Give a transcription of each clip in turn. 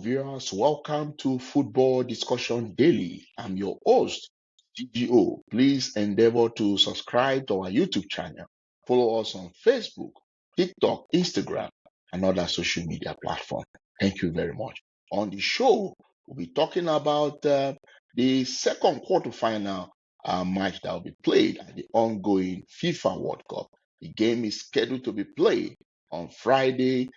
viewers. Welcome to Football Discussion Daily. I'm your host, GGO. Please endeavor to subscribe to our YouTube channel. Follow us on Facebook, TikTok, Instagram, and other social media platforms. Thank you very much. On the show, we'll be talking about the second quarterfinal match that will be played at the ongoing FIFA World Cup. The game is scheduled to be played on Friday,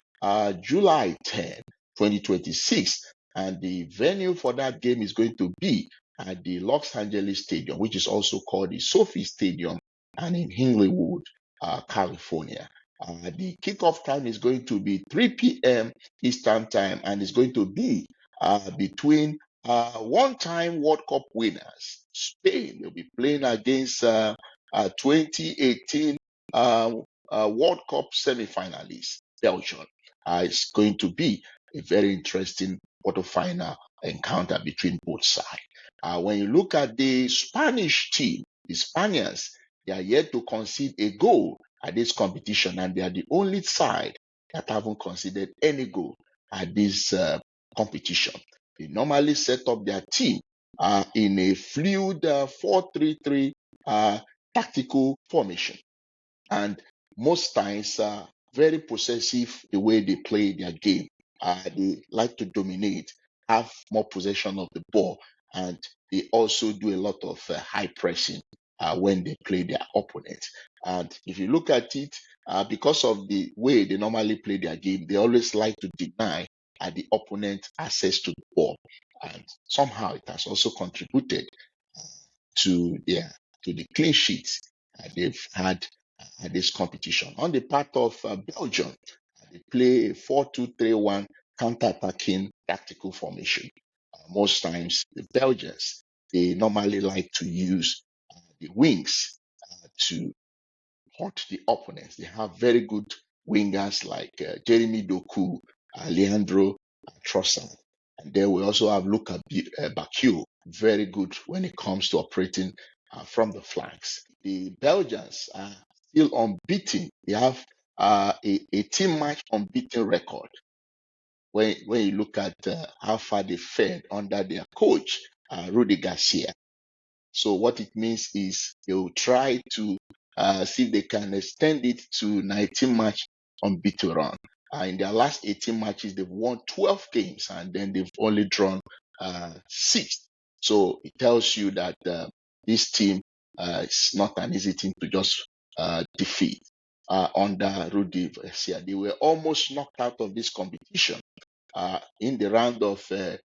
July 10th. 2026, and the venue for that game is going to be at the Los Angeles Stadium, which is also called the Sophie Stadium, and in Inglewood, California. The kickoff time is going to be 3 p.m. Eastern time, and it's going to be between one-time World Cup winners, Spain. They'll be playing against 2018 World Cup semi-finalists, Belgium. It's going to be a very interesting quarterfinal encounter between both sides. When you look at the Spanish team, the Spaniards, they are yet to concede a goal at this competition, and they are the only side that haven't conceded any goal at this competition. They normally set up their team in a fluid 4-3-3 tactical formation, and most times very possessive the way they play their game. They like to dominate, have more possession of the ball, and they also do a lot of high pressing when they play their opponents. And if you look at it, because of the way they normally play their game, they always like to deny the opponent access to the ball, and somehow it has also contributed to the clean sheets they've had at this competition. On the part of Belgium, they play a 4-2-3-1 counter-attacking tactical formation. Most times, the Belgians, they normally like to use the wings to hurt the opponents. They have very good wingers like Jeremy Doku, Leandro Trossard. And then we also have Luka Bakio, very good when it comes to operating from the flanks. The Belgians are still unbeaten. They have a team match unbeaten record. When you look at how far they fared under their coach, Rudy Garcia. So what it means is they will try to see if they can extend it to 19 match unbeaten run. In their last 18 matches, they've won 12 games, and then they've only drawn 6. So it tells you that this team is not an easy team to just defeat. Under Rudy Garcia, they were almost knocked out of this competition in the round of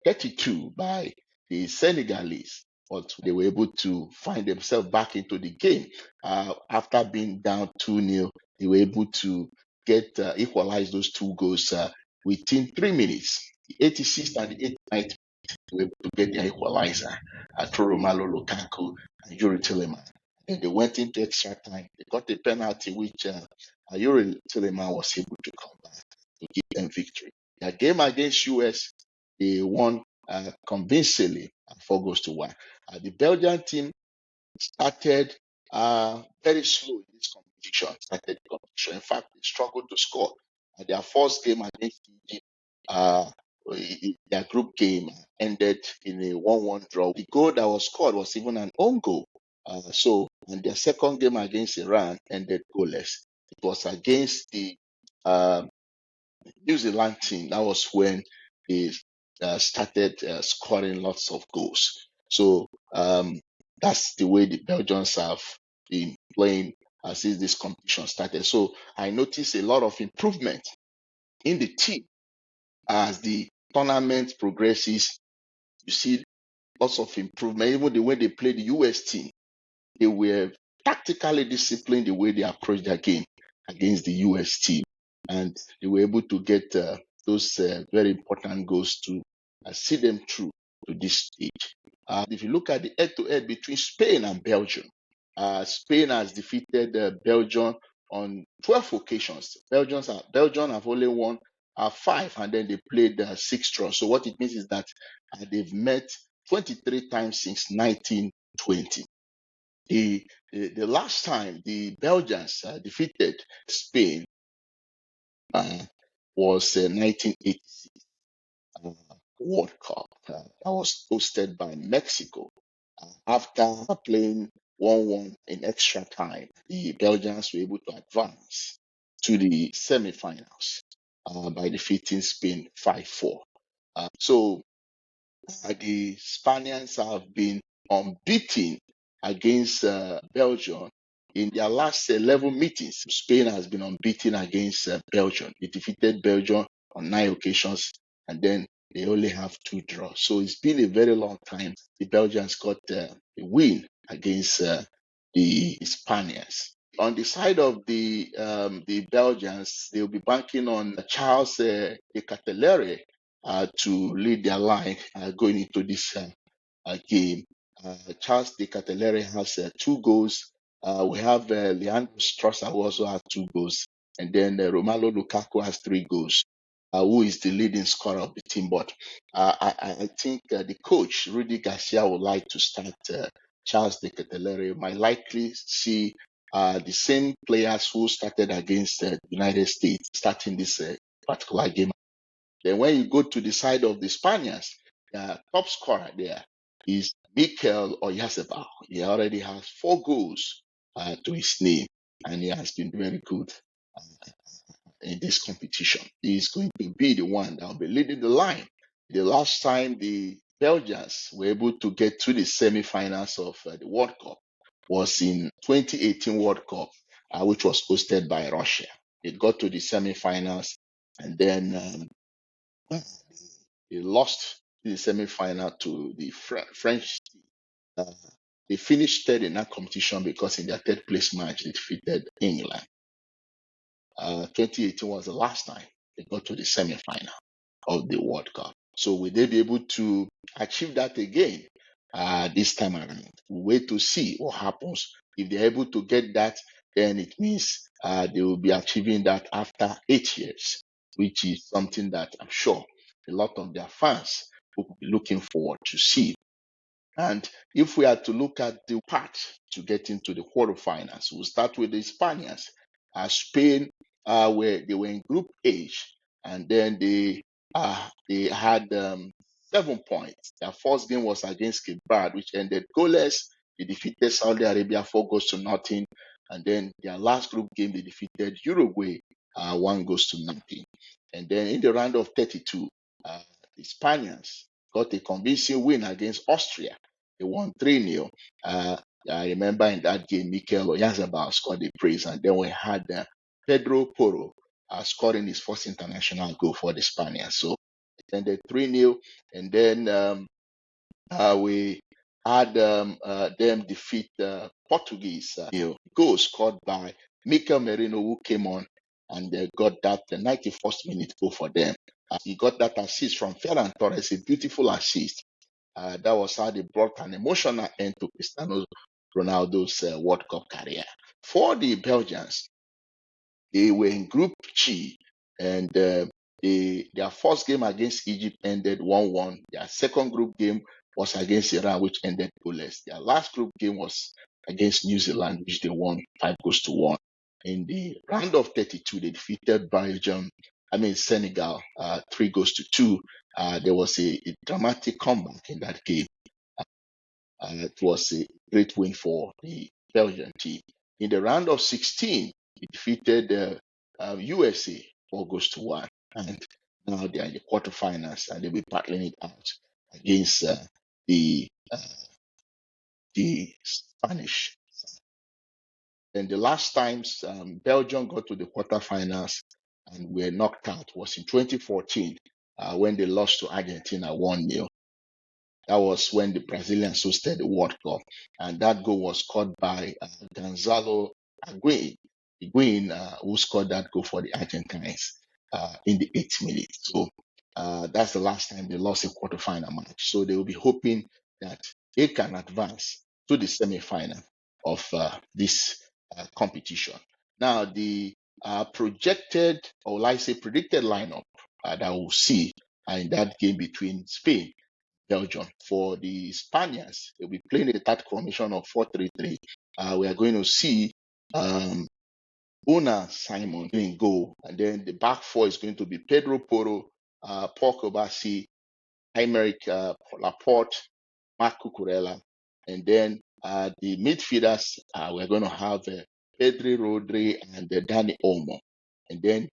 32 by the Senegalese, but they were able to find themselves back into the game after being down 2-0. They were able to get equalize those 2 goals within 3 minutes. The 86th and the 89th, they were able to get their equalizer through Romelu Lukaku and Yuri Tillman. And they went into extra time. They got a penalty which Yuri Tillman was able to come back to give them victory. Their game against US, they won convincingly 4-1. The Belgian team started very slow in this competition. In fact, they struggled to score. Their first game against Egypt, their group game ended in a 1-1 draw. The goal that was scored was even an own goal. And their second game against Iran ended goalless. It was against the New Zealand team. That was when they started scoring lots of goals. So that's the way the Belgians have been playing since this competition started. So I noticed a lot of improvement in the team as the tournament progresses. You see lots of improvement. Even the way they play the US team, they were tactically disciplined the way they approached their game against the US team, and they were able to get those very important goals to see them through to this stage. If you look at the head-to-head between Spain and Belgium, Spain has defeated Belgium on 12 occasions. Belgium have only won 5, and then they played 6 draws. So what it means is that they've met 23 times since 1920. The last time the Belgians defeated Spain was 1986. World Cup that was hosted by Mexico. After playing 1-1 in extra time, the Belgians were able to advance to the semi-finals by defeating Spain 5-4. So the Spaniards have been unbeaten against Belgium in their last 11 meetings. Spain has been unbeaten against Belgium. They defeated Belgium on 9 occasions, and then they only have 2 draws. So it's been a very long time. The Belgians got a win against the Spaniards. On the side of the Belgians, they'll be banking on Charles de Ketelaere to lead their line going into this game. Charles de Ketelaere has 2 goals. We have Leandro Strasser, who also has 2 goals. And then Romelu Lukaku has 3 goals, who is the leading scorer of the team. But I think the coach, Rudy Garcia, would like to start Charles de Ketelaere. Might likely see the same players who started against the United States starting this particular game. Then when you go to the side of the Spaniards, the top scorer there is Mikel Oyarzabal. He already has 4 goals to his name, and he has been very good in this competition. He is going to be the one that will be leading the line. The last time the Belgians were able to get to the semi-finals of the World Cup was in 2018 World Cup, which was hosted by Russia. They got to the semi-finals, and then they lost in the semi-final to the French. Uh, they finished third in that competition because in their third place match they defeated England. 2018 was the last time they got to the semi-final of the World Cup. So will they be able to achieve that again this time around? We'll wait to see what happens. If they're able to get that, then it means they will be achieving that after 8 years, which is something that I'm sure a lot of their fans will be looking forward to see. And if we are to look at the path to get into the quarterfinals, we'll start with the Spaniards. Spain, where they were in Group H, and then they had 7 points. Their first game was against Cape Verde, which ended goalless. They defeated Saudi Arabia 4 goals to nothing, and then their last group game they defeated Uruguay 1 goals to nothing. And then in the round of 32, the Spaniards got a convincing win against Austria. They won 3-0. I remember in that game, Mikel Oyarzabal scored the praise, and then we had Pedro Porro scoring his first international goal for the Spaniards. So it ended 3-0, and then we had them defeat Portuguese. Goal scored by Mikel Merino, who came on and got that 91st minute goal for them. He got that assist from Ferran Torres, a beautiful assist. That was how they brought an emotional end to Cristiano Ronaldo's World Cup career. For the Belgians, they were in Group G, and their first game against Egypt ended 1-1. Their second group game was against Iran, which ended goalless. Their last group game was against New Zealand, which they won 5 goals to 1. In the round of 32, they defeated Senegal, 3 goals to 2. There was a dramatic comeback in that game. It was a great win for the Belgian team. In the round of 16, they defeated USA 4 goals to 1, and now they are in the quarterfinals and they'll be battling it out against the Spanish. And the last times Belgium got to the quarterfinals and were knocked out was in 2014 when they lost to Argentina 1-0. That was when the Brazilians hosted the World Cup, and that goal was scored by Gonzalo Higuain, who scored that goal for the Argentines in the 8th minute. So that's the last time they lost a quarterfinal match. So they will be hoping that they can advance to the semi-final of this competition. Now, the projected, or like I say, predicted lineup that we'll see in that game between Spain Belgium. For the Spaniards, they'll be playing a tactical formation of 4-3-3. We are going to see Una Simon in goal, and then the back four is going to be Pedro Porro, Paul Kobasi, Aymeric Laporte, Marc Cucurella, and then the midfielders, we're going to have Pedri, Rodri, and Dani Olmo. And then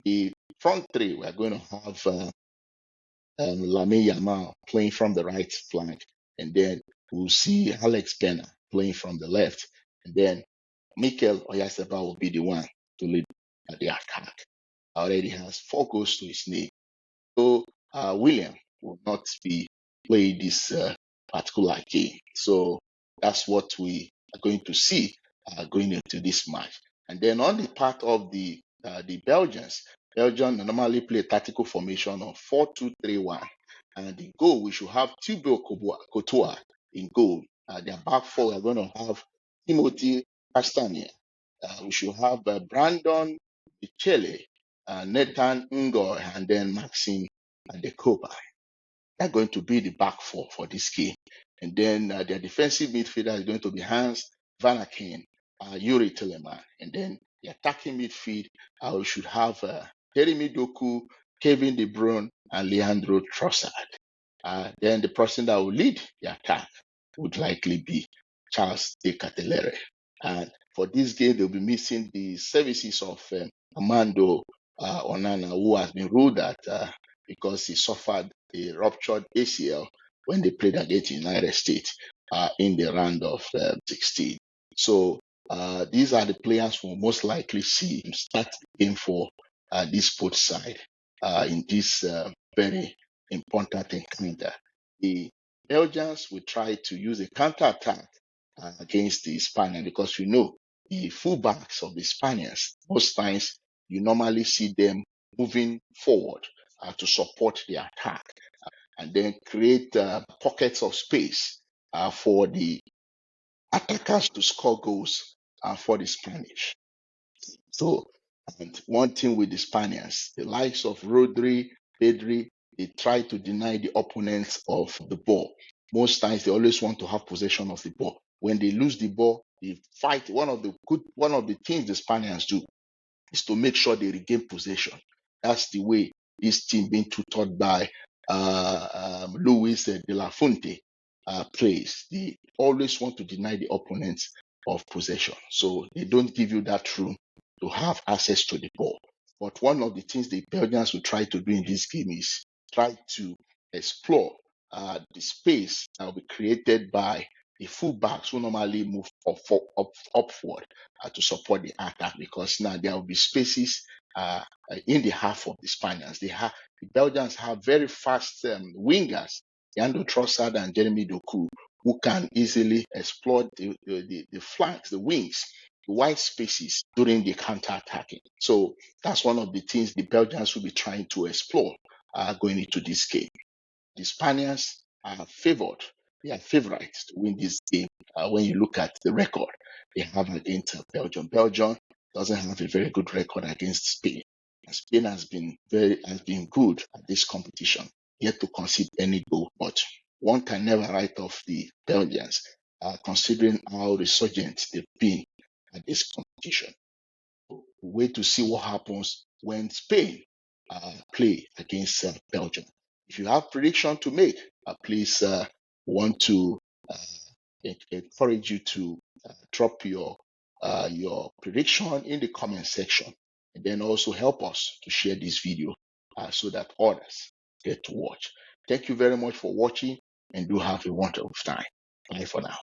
the front three, we're going to have Lamine Yamal playing from the right flank, and then we'll see Alex Penna playing from the left, and then Mikel Oyarzabal will be the one to lead the attack. Already has 4 goals to his name. So William will not be playing this particular game. So that's what we are going to see going into this match. And then on the part of the Belgians, Belgium normally play a tactical formation of 4-2-3-1. And the goal, we should have Thibaut Courtois in goal. Their back four, we're going to have Timothy Castagne. We should have Brandon Michele, Nathan Ngor, and then Maxime Dekoba. They're going to be the back four for this game. And then their defensive midfielder is going to be Hans Van Aken, Yuri Telemann. And then the attacking midfield, we should have Jeremy Doku, Kevin De Bruyne, and Leandro Trossard. Then the person that will lead the attack would likely be Charles De Ketelaere. And for this game, they'll be missing the services of Armando Onana, who has been ruled out because he suffered a ruptured ACL when they played against the United States in the round of 16. So these are the players we'll most likely see start the game for this both side in this very important encounter. The Belgians will try to use a counter-attack against the Spaniards because you know the fullbacks of the Spaniards, most times you normally see them moving forward to support the attack and then create pockets of space for the attackers to score goals for the Spanish. So, and one thing with the Spaniards, the likes of Rodri, Pedri, they try to deny the opponents of the ball. Most times they always want to have possession of the ball. When they lose the ball, they fight. One of the things the Spaniards do is to make sure they regain possession. That's the way this team being tutored by Luis de la Fuente plays. They always want to deny the opponents of possession. So they don't give you that room to have access to the ball. But one of the things the Belgians will try to do in this game is try to explore the space that will be created by the fullbacks who normally move upward to support the attack, because now there will be spaces in the half of the Spaniards. The Belgians have very fast wingers, Leandro Trossard and Jeremy Doku, who can easily exploit the flanks, the wings, the wide spaces during the counter-attacking. So that's one of the things the Belgians will be trying to explore going into this game. The Spaniards are favored. They are favorites to win this game. When you look at the record they have against Belgium, Belgium doesn't have a very good record against Spain. And Spain has been good at this competition, yet to concede any goal. But one can never write off the Belgians, considering how resurgent they've been at this competition. Wait to see what happens when Spain play against Belgium. If you have prediction to make, please want to encourage you to drop your prediction in the comment section, and then also help us to share this video so that others get to watch. Thank you very much for watching, and do have a wonderful time. Bye for now.